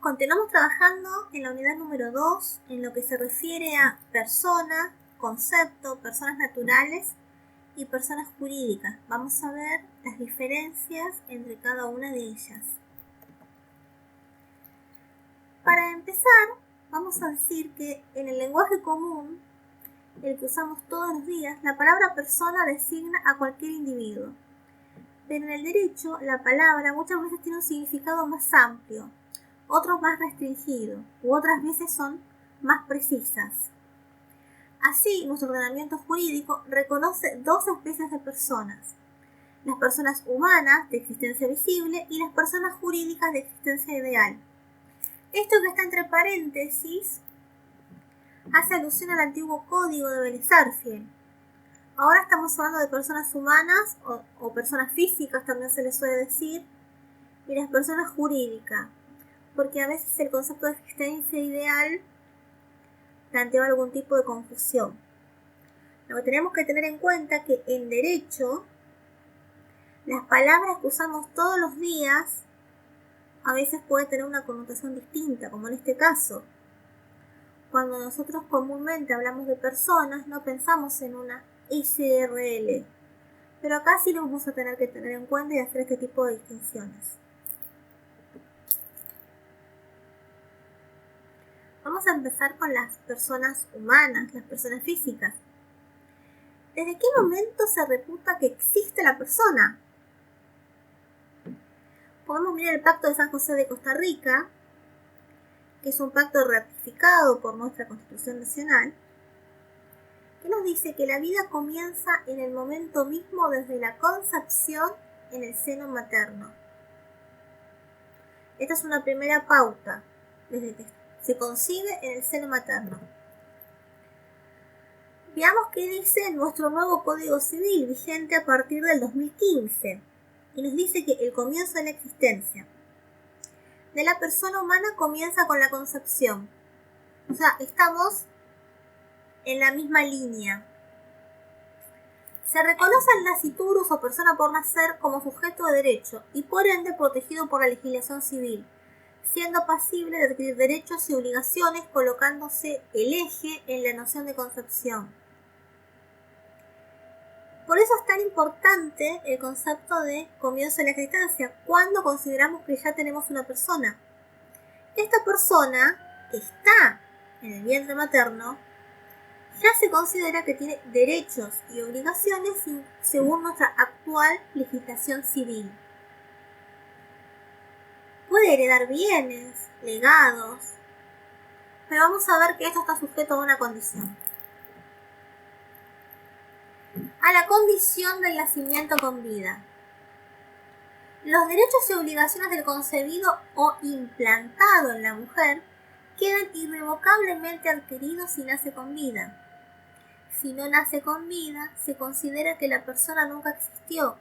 Continuamos trabajando en la unidad número 2 en lo que se refiere a persona, concepto, personas naturales y personas jurídicas. Vamos a ver las diferencias entre cada una de ellas. Para empezar, vamos a decir que en el lenguaje común, el que usamos todos los días, la palabra persona designa a cualquier individuo. Pero en el derecho, la palabra muchas veces tiene un significado más amplio, otros más restringido, u otras veces son más precisas. Así, nuestro ordenamiento jurídico reconoce dos especies de personas: las personas humanas de existencia visible y las personas jurídicas de existencia ideal. Esto que está entre paréntesis hace alusión al antiguo código de Vélez-Sarsfield. Ahora estamos hablando de personas humanas o personas físicas, también se les suele decir, y las personas jurídicas, porque a veces el concepto de existencia ideal plantea algún tipo de confusión. Lo que tenemos que tener en cuenta es que en derecho, las palabras que usamos todos los días a veces pueden tener una connotación distinta, como en este caso. Cuando nosotros comúnmente hablamos de personas, no pensamos en una SRL, pero acá sí lo vamos a tener que tener en cuenta y hacer este tipo de distinciones. Vamos a empezar con las personas humanas, las personas físicas. ¿Desde qué momento se reputa que existe la persona? Podemos mirar el Pacto de San José de Costa Rica, que es un pacto ratificado por nuestra Constitución Nacional, que nos dice que la vida comienza en el momento mismo desde la concepción en el seno materno. Esta es una primera pauta, desde que se concibe en el seno materno. Veamos qué dice nuestro nuevo Código Civil, vigente a partir del 2015, y nos dice que el comienzo de la existencia de la persona humana comienza con la concepción. O sea, estamos en la misma línea. Se reconoce al nasciturus o persona por nacer como sujeto de derecho y por ende protegido por la legislación civil, siendo pasible de adquirir derechos y obligaciones colocándose el eje en la noción de concepción. Por eso es tan importante el concepto de comienzo de la existencia, cuando consideramos que ya tenemos una persona. Esta persona que está en el vientre materno ya se considera que tiene derechos y obligaciones según nuestra actual legislación civil. Puede heredar bienes, legados, pero vamos a ver que esto está sujeto a una condición. A la condición del nacimiento con vida. Los derechos y obligaciones del concebido o implantado en la mujer quedan irrevocablemente adquiridos si nace con vida. Si no nace con vida, se considera que la persona nunca existió.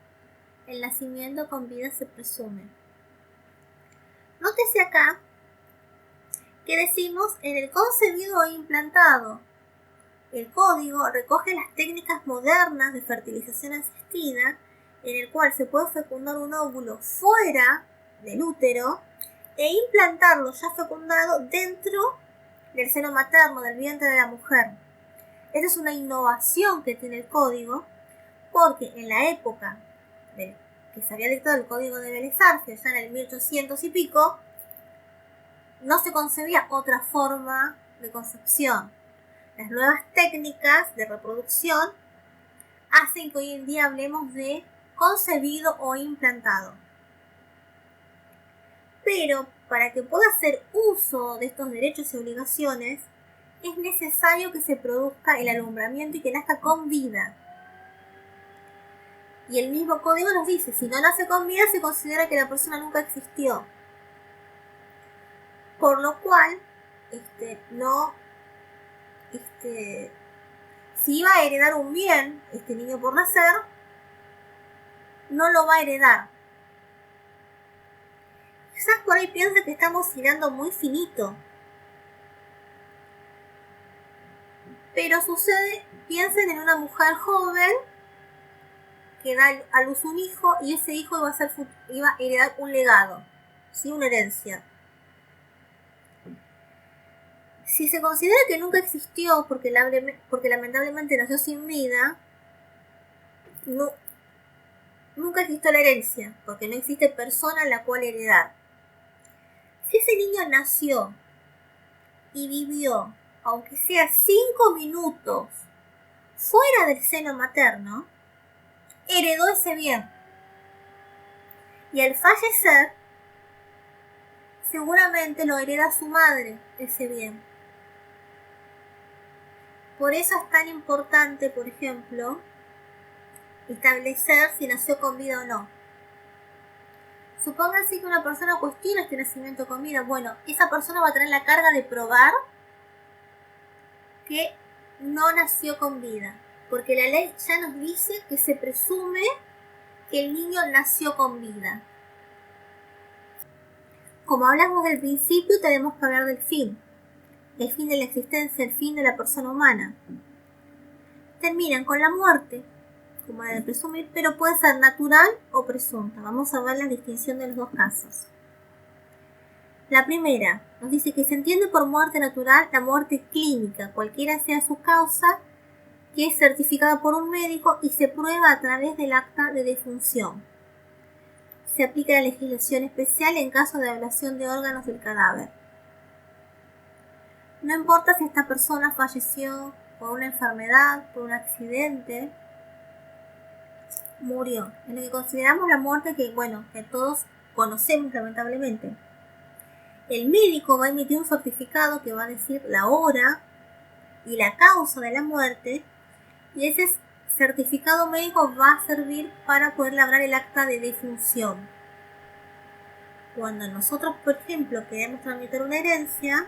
El nacimiento con vida se presume. Nótese acá que decimos en el concebido o implantado. El código recoge las técnicas modernas de fertilización asistida, en el cual se puede fecundar un óvulo fuera del útero e implantarlo ya fecundado dentro del seno materno, del vientre de la mujer. Esta es una innovación que tiene el código, porque en la época que se había dictado el código de Vélez-Sarsfield, ya en el 1800 y pico, no se concebía otra forma de concepción. Las nuevas técnicas de reproducción hacen que hoy en día hablemos de concebido o implantado. Pero para que pueda hacer uso de estos derechos y obligaciones, es necesario que se produzca el alumbramiento y que nazca con vida. Y el mismo código nos dice, si no nace con vida, se considera que la persona nunca existió. Por lo cual, si iba a heredar un bien, este niño por nacer, no lo va a heredar. Quizás por ahí piensa que estamos tirando muy finito. Pero sucede, piensen en una mujer joven que da a luz un hijo y ese hijo iba a heredar un legado, ¿sí? Una herencia. Si se considera que nunca existió porque lamentablemente nació sin vida, nunca existió la herencia, porque no existe persona a la cual heredar. Si ese niño nació y vivió, aunque sea 5 minutos, fuera del seno materno, heredó ese bien. Y al fallecer, seguramente lo hereda su madre, ese bien. Por eso es tan importante, por ejemplo, establecer si nació con vida o no. Supónganse que una persona cuestiona este nacimiento con vida. Bueno, esa persona va a tener la carga de probar que no nació con vida, porque la ley ya nos dice que se presume que el niño nació con vida. Como hablamos del principio, tenemos que hablar del fin. El fin de la existencia, el fin de la persona humana. Terminan con la muerte, como la de presumir, pero puede ser natural o presunta. Vamos a ver la distinción de los dos casos. La primera nos dice que se entiende por muerte natural la muerte clínica, cualquiera sea su causa, que es certificada por un médico y se prueba a través del acta de defunción. Se aplica la legislación especial en caso de ablación de órganos del cadáver. No importa si esta persona falleció por una enfermedad, por un accidente, murió. En lo que consideramos la muerte que todos conocemos lamentablemente. El médico va a emitir un certificado que va a decir la hora y la causa de la muerte, y ese certificado médico va a servir para poder labrar el acta de defunción. Cuando nosotros, por ejemplo, queremos tramitar una herencia,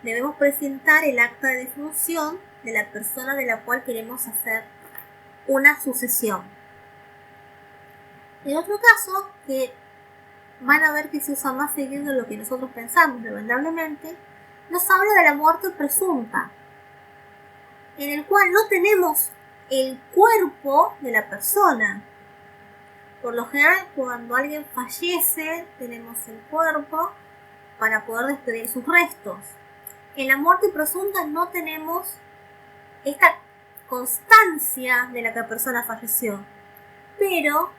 debemos presentar el acta de defunción de la persona de la cual queremos hacer una sucesión. En otro caso, que van a ver que se usa más seguido de lo que nosotros pensamos, lamentablemente, nos habla de la muerte presunta, en el cual no tenemos el cuerpo de la persona. Por lo general, cuando alguien fallece, tenemos el cuerpo para poder despedir sus restos. En la muerte presunta no tenemos esta constancia de la que la persona falleció. Pero,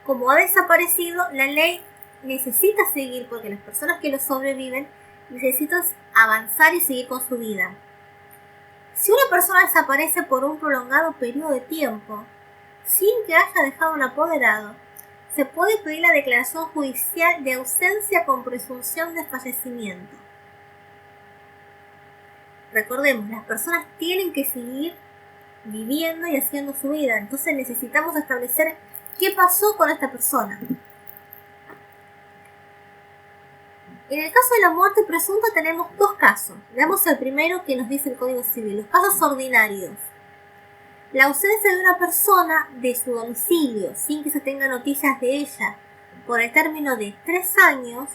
como ha desaparecido, la ley necesita seguir, porque las personas que lo sobreviven necesitan avanzar y seguir con su vida. Si una persona desaparece por un prolongado periodo de tiempo, sin que haya dejado un apoderado, se puede pedir la declaración judicial de ausencia con presunción de fallecimiento. Recordemos, las personas tienen que seguir viviendo y haciendo su vida, entonces necesitamos establecer qué pasó con esta persona. En el caso de la muerte presunta tenemos dos casos. Veamos el primero que nos dice el Código Civil, los casos ordinarios. La ausencia de una persona de su domicilio sin que se tenga noticias de ella por el término de 3 años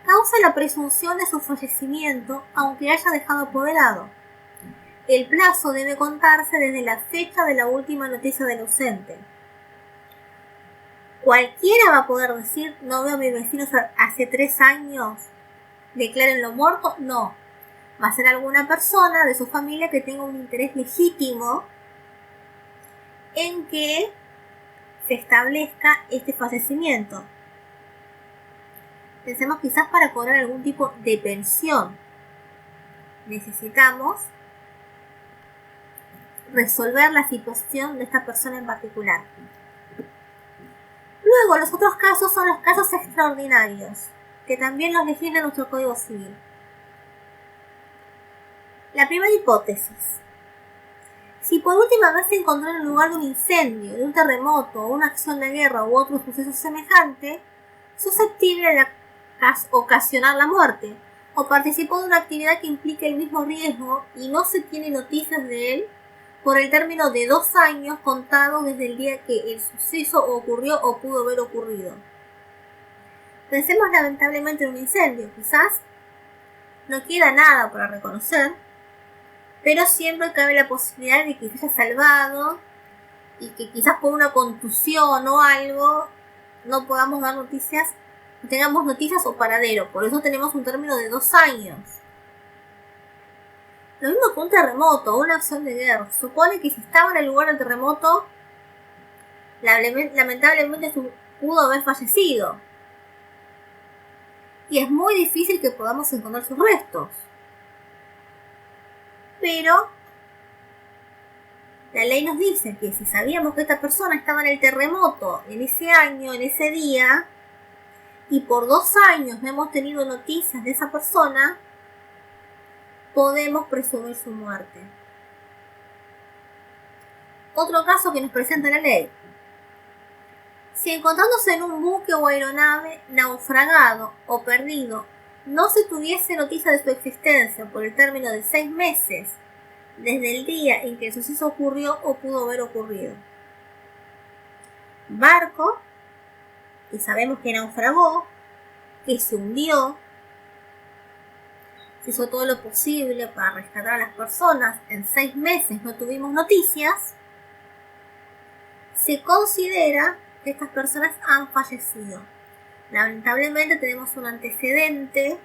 causa la presunción de su fallecimiento aunque haya dejado apoderado. El plazo debe contarse desde la fecha de la última noticia del ausente. Cualquiera va a poder decir, no veo a mis vecinos hace 3 años, declárenlo muerto. No, va a ser alguna persona de su familia que tenga un interés legítimo en que se establezca este fallecimiento. Pensemos quizás para cobrar algún tipo de pensión. Necesitamos resolver la situación de esta persona en particular. Luego, los otros casos son los casos extraordinarios, que también los legisla nuestro Código Civil. La primera hipótesis. Si por última vez se encontró en el lugar de un incendio, de un terremoto, una acción de guerra u otro suceso semejante, susceptible de ocasionar la muerte, o participó de una actividad que implique el mismo riesgo y no se tiene noticias de él por el término de 2 años contados desde el día que el suceso ocurrió o pudo haber ocurrido. Pensemos lamentablemente en un incendio, quizás no queda nada para reconocer, pero siempre cabe la posibilidad de que se haya salvado y que quizás por una contusión o algo no podamos dar noticias, no tengamos noticias o paradero. Por eso tenemos un término de 2 años. Lo mismo que un terremoto o una acción de guerra. Se supone que si estaba en el lugar del terremoto, lamentablemente pudo haber fallecido. Y es muy difícil que podamos encontrar sus restos. Pero la ley nos dice que si sabíamos que esta persona estaba en el terremoto en ese año, en ese día, y por 2 años no hemos tenido noticias de esa persona, podemos presumir su muerte. Otro caso que nos presenta la ley. Si encontrándose en un buque o aeronave naufragado o perdido, no se tuviese noticia de su existencia por el término de 6 meses desde el día en que el suceso ocurrió o pudo haber ocurrido. Barco, que sabemos que naufragó, que se hundió, se hizo todo lo posible para rescatar a las personas, en 6 meses no tuvimos noticias, se considera que estas personas han fallecido. Lamentablemente tenemos un antecedente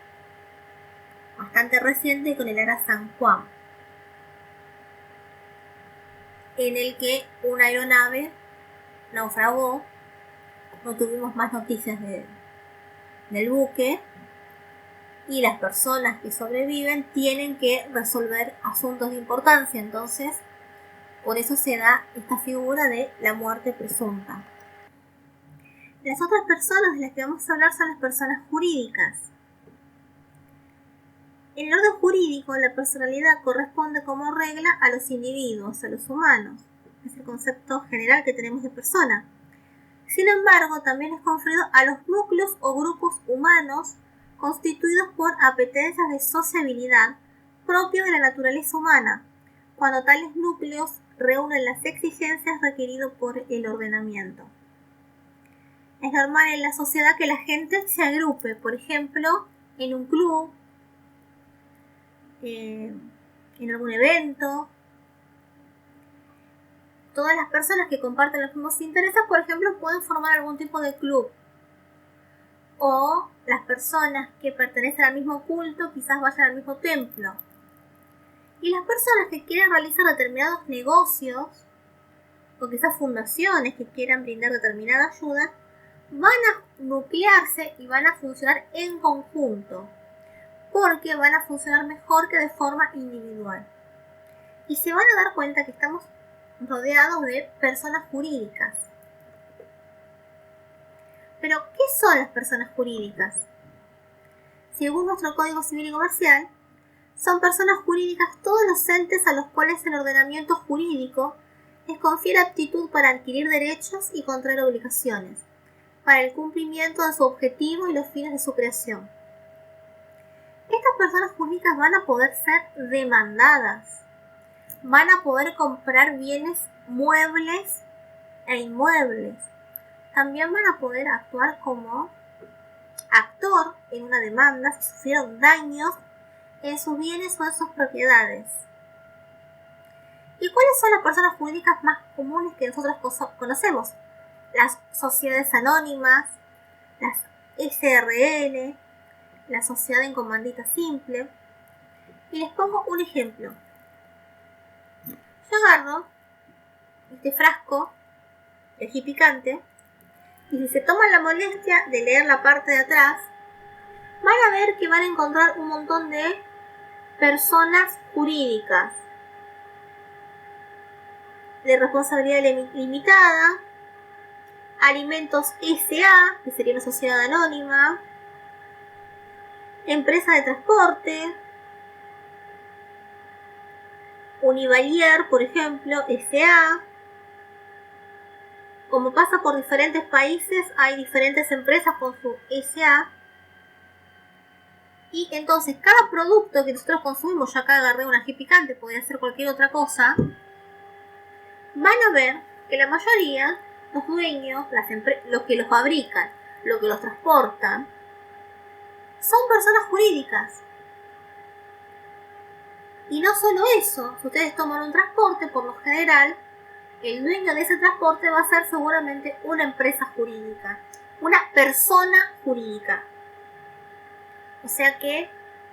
bastante reciente con el Ara San Juan, en el que una aeronave naufragó, no tuvimos más noticias del buque, y las personas que sobreviven tienen que resolver asuntos de importancia. Entonces, por eso se da esta figura de la muerte presunta. Las otras personas de las que vamos a hablar son las personas jurídicas. En el orden jurídico, la personalidad corresponde como regla a los individuos, a los humanos. Es el concepto general que tenemos de persona. Sin embargo, también es conferido a los núcleos o grupos humanos constituidos por apetencias de sociabilidad propio de la naturaleza humana, cuando tales núcleos reúnen las exigencias requeridas por el ordenamiento. Es normal en la sociedad que la gente se agrupe, por ejemplo, en un club, en algún evento. Todas las personas que comparten los mismos intereses, por ejemplo, pueden formar algún tipo de club. O las personas que pertenecen al mismo culto quizás vayan al mismo templo. Y las personas que quieren realizar determinados negocios, o quizás fundaciones que quieran brindar determinada ayuda, van a nuclearse y van a funcionar en conjunto, porque van a funcionar mejor que de forma individual. Y se van a dar cuenta que estamos rodeados de personas jurídicas. Pero, ¿qué son las personas jurídicas? Según nuestro Código Civil y Comercial, son personas jurídicas todos los entes a los cuales el ordenamiento jurídico les confiere aptitud para adquirir derechos y contraer obligaciones, para el cumplimiento de su objetivo y los fines de su creación. Estas personas jurídicas van a poder ser demandadas, van a poder comprar bienes muebles e inmuebles, también van a poder actuar como actor en una demanda si sufrieron daños en sus bienes o en sus propiedades. ¿Y cuáles son las personas jurídicas más comunes que nosotros conocemos? Las sociedades anónimas, las SRL, la sociedad en comandita simple. Y les pongo un ejemplo. Yo agarro este frasco de ají picante y si se toman la molestia de leer la parte de atrás, van a ver que van a encontrar un montón de personas jurídicas de responsabilidad limitada, Alimentos S.A., que sería una sociedad anónima, empresa de transporte, Univalier, por ejemplo, S.A. Como pasa por diferentes países, hay diferentes empresas con su S.A. Y entonces cada producto que nosotros consumimos, ya acá agarré un ají picante, podría ser cualquier otra cosa, van a ver que la mayoría, los dueños, los que los fabrican, los que los transportan, son personas jurídicas. Y no solo eso, si ustedes toman un transporte, por lo general, el dueño de ese transporte va a ser seguramente una empresa jurídica, una persona jurídica. O sea que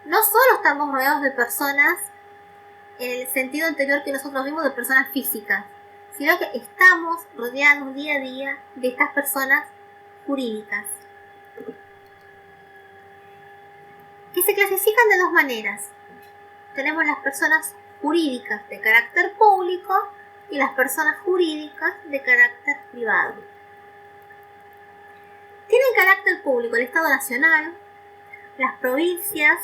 no solo estamos rodeados de personas en el sentido anterior que nosotros vimos de personas físicas, sino que estamos rodeados día a día de estas personas jurídicas, que se clasifican de dos maneras. Tenemos las personas jurídicas de carácter público y las personas jurídicas de carácter privado. Tienen carácter público el Estado Nacional, las provincias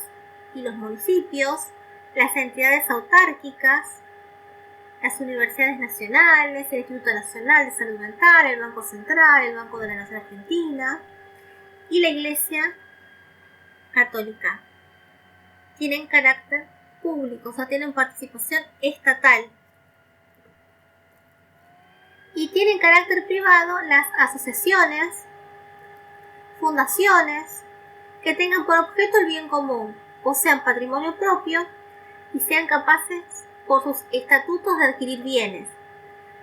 y los municipios, las entidades autárquicas, las universidades nacionales, el Instituto Nacional de Salud Mental, el Banco Central, el Banco de la Nación Argentina y la Iglesia Católica. Tienen carácter público, o sea, tienen participación estatal. Y tienen carácter privado las asociaciones, fundaciones, que tengan por objeto el bien común, posean patrimonio propio y sean capaces por sus estatutos de adquirir bienes,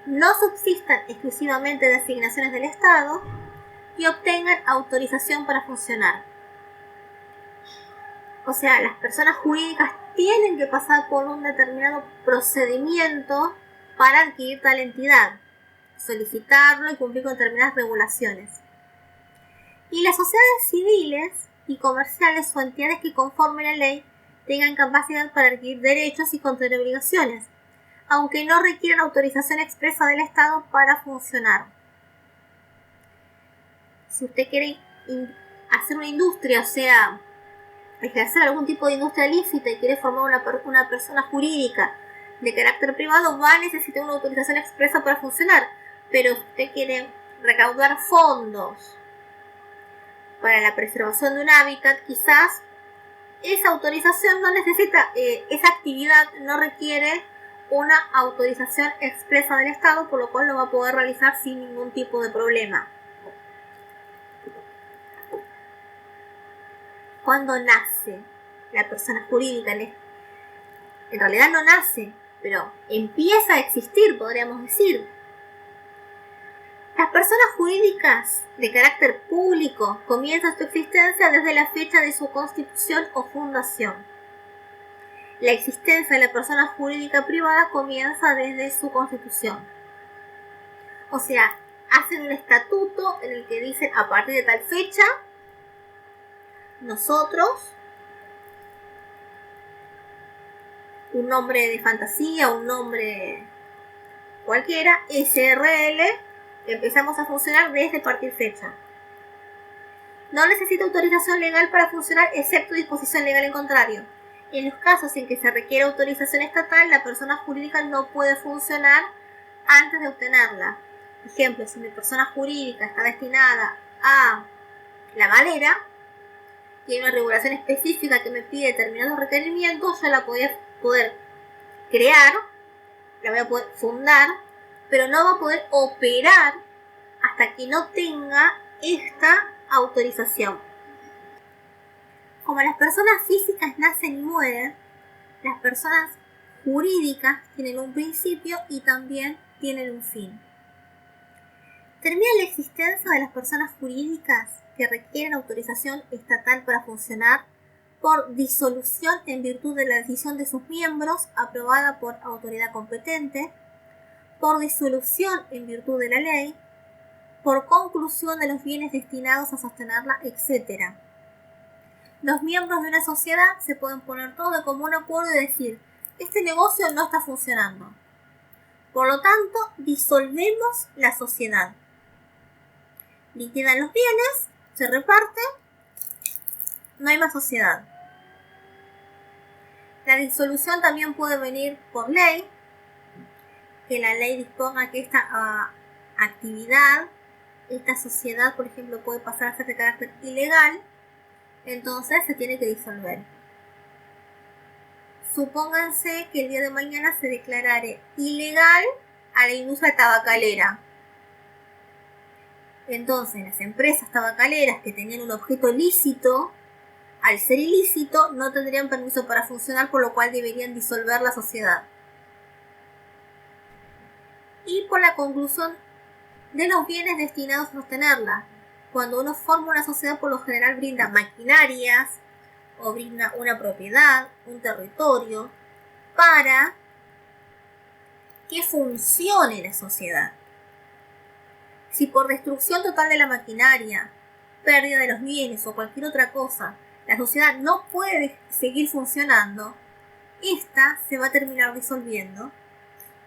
no subsistan exclusivamente de asignaciones del Estado y obtengan autorización para funcionar. O sea, las personas jurídicas tienen que pasar por un determinado procedimiento para adquirir tal entidad, solicitarlo y cumplir con determinadas regulaciones. Y las sociedades civiles y comerciales o entidades que conformen la ley tengan capacidad para adquirir derechos y contraer obligaciones, aunque no requieran autorización expresa del Estado para funcionar. Si usted quiere hacer una industria, o sea, ejercer algún tipo de industria lícita y quiere formar una persona jurídica de carácter privado, va a necesitar una autorización expresa para funcionar. Pero si usted quiere recaudar fondos para la preservación de un hábitat, quizás esa autorización no necesita, esa actividad no requiere una autorización expresa del Estado, por lo cual lo va a poder realizar sin ningún tipo de problema. Cuando nace la persona jurídica, en realidad no nace, pero empieza a existir, podríamos decir. Las personas jurídicas de carácter público comienzan su existencia desde la fecha de su constitución o fundación. La existencia de la persona jurídica privada comienza desde su constitución. O sea, hacen un estatuto en el que dicen a partir de tal fecha, nosotros, un nombre de fantasía, un nombre cualquiera, SRL, empezamos a funcionar desde partir fecha. No necesita autorización legal para funcionar, excepto disposición legal en contrario. En los casos en que se requiere autorización estatal, la persona jurídica no puede funcionar antes de obtenerla. Por ejemplo, si mi persona jurídica está destinada a la madera y hay una regulación específica que me pide determinados requerimientos, yo la voy a poder crear, la voy a poder fundar, pero no va a poder operar hasta que no tenga esta autorización. Como las personas físicas nacen y mueren, las personas jurídicas tienen un principio y también tienen un fin. Termina la existencia de las personas jurídicas que requieren autorización estatal para funcionar por disolución en virtud de la decisión de sus miembros aprobada por autoridad competente, por disolución en virtud de la ley, por conclusión de los bienes destinados a sostenerla, etc. Los miembros de una sociedad se pueden poner todos de común acuerdo y decir, este negocio no está funcionando. Por lo tanto, disolvemos la sociedad. Liquidan los bienes, se reparten, no hay más sociedad. La disolución también puede venir por ley, que la ley disponga que esta actividad, esta sociedad, por ejemplo, puede pasar a ser de carácter ilegal, entonces se tiene que disolver. Supónganse que el día de mañana se declarare ilegal a la industria tabacalera. Entonces, las empresas tabacaleras que tenían un objeto lícito, al ser ilícito, no tendrían permiso para funcionar, por lo cual deberían disolver la sociedad. Y por la conclusión de los bienes destinados a sostenerla. Cuando uno forma una sociedad, por lo general brinda maquinarias o brinda una propiedad, un territorio, para que funcione la sociedad. Si por destrucción total de la maquinaria, pérdida de los bienes o cualquier otra cosa, la sociedad no puede seguir funcionando, esta se va a terminar disolviendo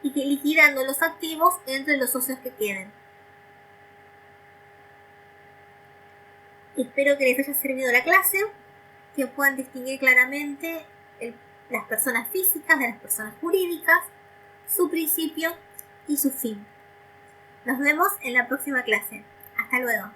y liquidando los activos entre los socios que queden. Espero que les haya servido la clase, que puedan distinguir claramente las personas físicas de las personas jurídicas, su principio y su fin. Nos vemos en la próxima clase. Hasta luego.